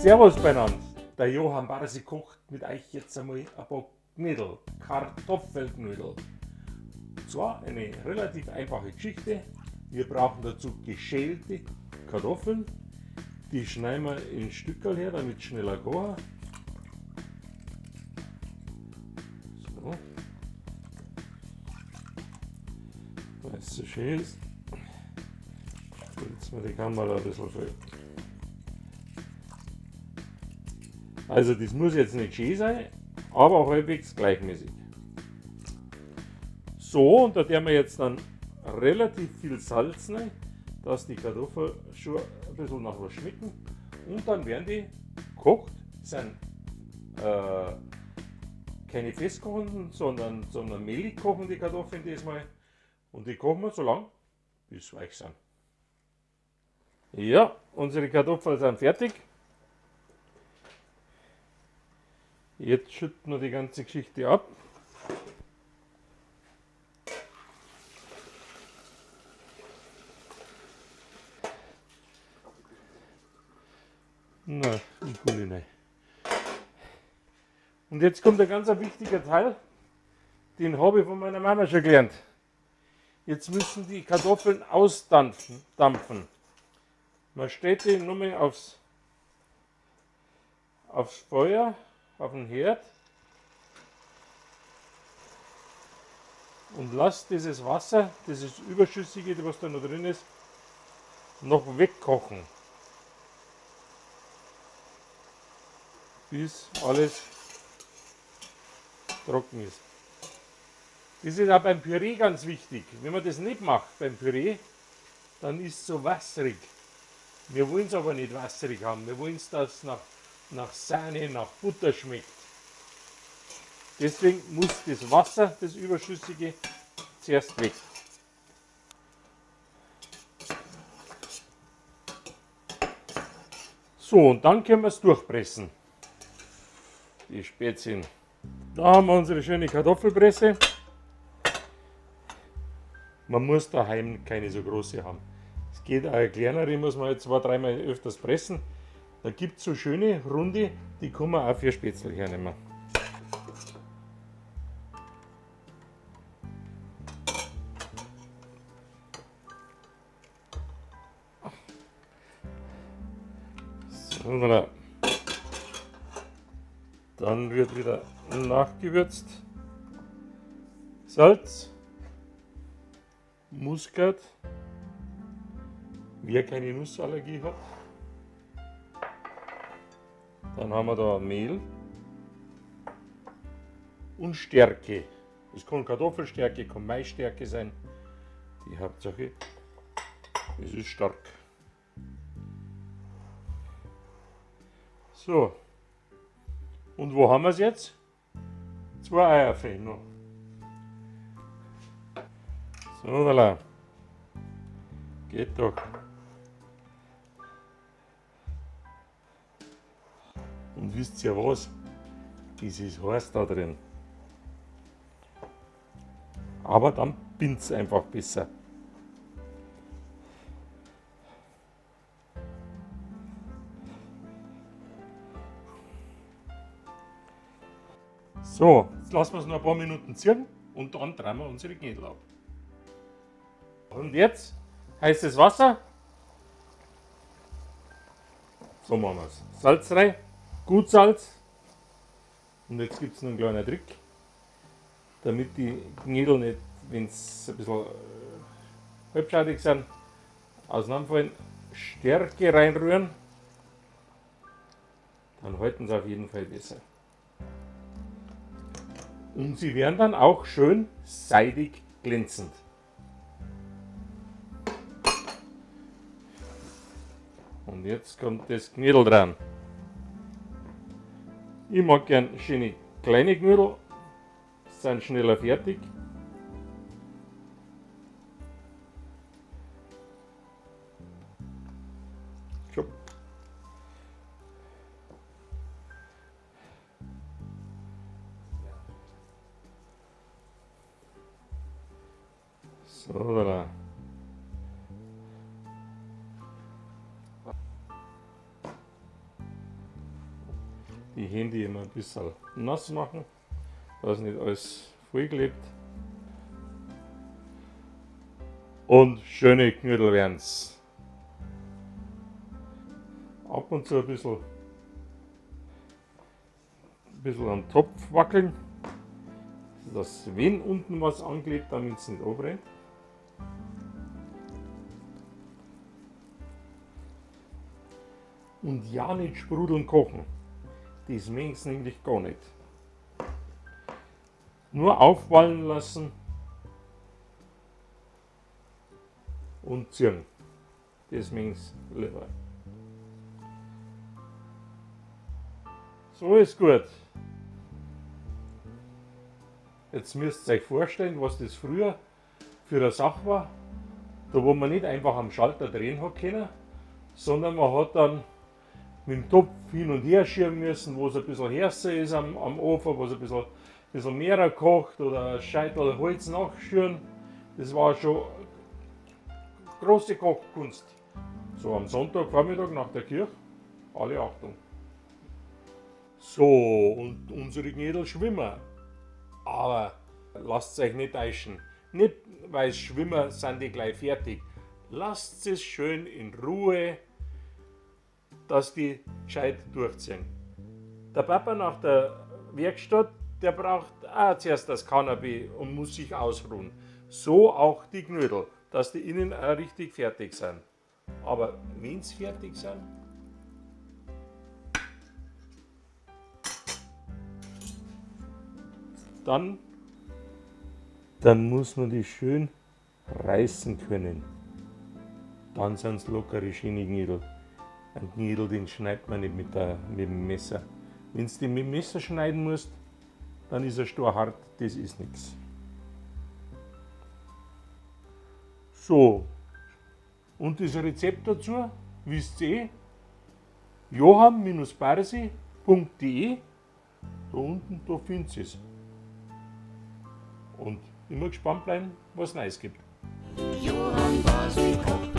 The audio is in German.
Servus beieinander. Der Johann Barsi kocht mit euch jetzt einmal ein paar Knödel, Kartoffelknödel. Und zwar eine relativ einfache Geschichte. Wir brauchen dazu geschälte Kartoffeln. Die schneiden wir in Stückerl her, damit es schneller geht. So. Weil es so schön ist. Jetzt mal die Kamera ein bisschen voll. Also das muss jetzt nicht schön sein, aber halbwegs gleichmäßig. So, und da werden wir jetzt dann relativ viel Salz rein, dass die Kartoffeln schon ein bisschen nach was schmecken. Und dann werden die gekocht. Das sind keine festkochenden, sondern mehlig kochende Kartoffeln diesmal. Und die kochen wir so lange, bis sie weich sind. Ja, unsere Kartoffeln sind fertig. Jetzt schütten wir die ganze Geschichte ab. Na, die Kohle rein. Und jetzt kommt ein ganz wichtiger Teil, den habe ich von meiner Mama schon gelernt. Jetzt müssen die Kartoffeln ausdampfen. Man stellt die nochmal aufs Feuer, auf den Herd und lasst dieses Wasser, dieses Überschüssige, was da noch drin ist, noch wegkochen, bis alles trocken ist. Das ist auch beim Püree ganz wichtig. Wenn man das nicht macht beim Püree, dann ist es so wasserig. Wir wollen es aber nicht wasserig haben. Wir wollen es, dass es nach Sahne, nach Butter schmeckt. Deswegen muss das Wasser, das Überschüssige, zuerst weg. So, und dann können wir es durchpressen. Die Spätzchen. Da haben wir unsere schöne Kartoffelpresse. Man muss daheim keine so große haben. Es geht auch eine kleinere, muss man jetzt 2-3 Mal öfters pressen. Da gibt es so schöne, runde, die kann man auch für Spätzle hernehmen. So, dann wird wieder nachgewürzt. Salz, Muskat, wer keine Nussallergie hat. Dann haben wir da Mehl und Stärke. Es kann Kartoffelstärke, kann Maisstärke sein. Die Hauptsache, es ist stark. So, und wo haben wir es jetzt? 2 Eier fehlen noch. So, voilà. Geht doch. Und wisst ihr was? Das ist heiß da drin. Aber dann bindet es einfach besser. So, jetzt lassen wir es noch ein paar Minuten ziehen und dann drehen wir unsere Knödel ab. Und jetzt heißes Wasser. So machen wir es. Salz rein, gut Salz. Und jetzt gibt es noch einen kleinen Trick, damit die Knödel nicht, wenn sie ein bisschen halbscheidig sind, auseinanderfallen, Stärke reinrühren. Dann halten sie auf jeden Fall besser. Und sie werden dann auch schön seidig glänzend. Und jetzt kommt das Knödel dran. Ich mag gern schöne kleine Knödel, sind schneller fertig. Schub. So, voilà. die Hände immer ein bisschen nass machen, dass nicht alles vollklebt. Und schöne Knödel werden's. Ab und zu ein bisschen am Topf wackeln, dass wenn unten was anklebt, damit es nicht abbrennt. Und ja, nicht sprudeln kochen. Das mögen sie nämlich gar nicht. Nur aufwallen lassen und ziehen. Das mögen sie lieber. So ist gut. Jetzt müsst ihr euch vorstellen, was das früher für eine Sache war. Da wo man nicht einfach am Schalter drehen hat können, sondern man hat dann mit dem Topf hin und her schieben müssen, wo es ein bisschen härter ist am Ofen, wo es ein bisschen mehr kocht oder ein Scheitel Holz nachschüren. Das war schon große Kochkunst. So am Sonntagvormittag nach der Kirche, alle Achtung. So, und unsere Knödel schwimmen. Aber lasst euch nicht täuschen. Nicht, weil es schwimmen, sind die gleich fertig. Lasst es schön in Ruhe, dass die gescheit durchziehen. Der Papa nach der Werkstatt, der braucht auch zuerst das Cannabis und muss sich ausruhen. So auch die Knödel, dass die innen auch richtig fertig sind. Aber wenn sie fertig sind, dann muss man die schön reißen können. Dann sind es lockere, schöne Knödel. Ein Knödel, den schneidet man nicht mit dem Messer. Wenn du den mit dem Messer schneiden musst, dann ist er sturhart, das ist nichts. So, und das Rezept dazu, wisst ihr johann-barsi.de. Da unten, da findet ihr es. Und immer gespannt bleiben, was es Neues gibt. Johann Barsi kocht.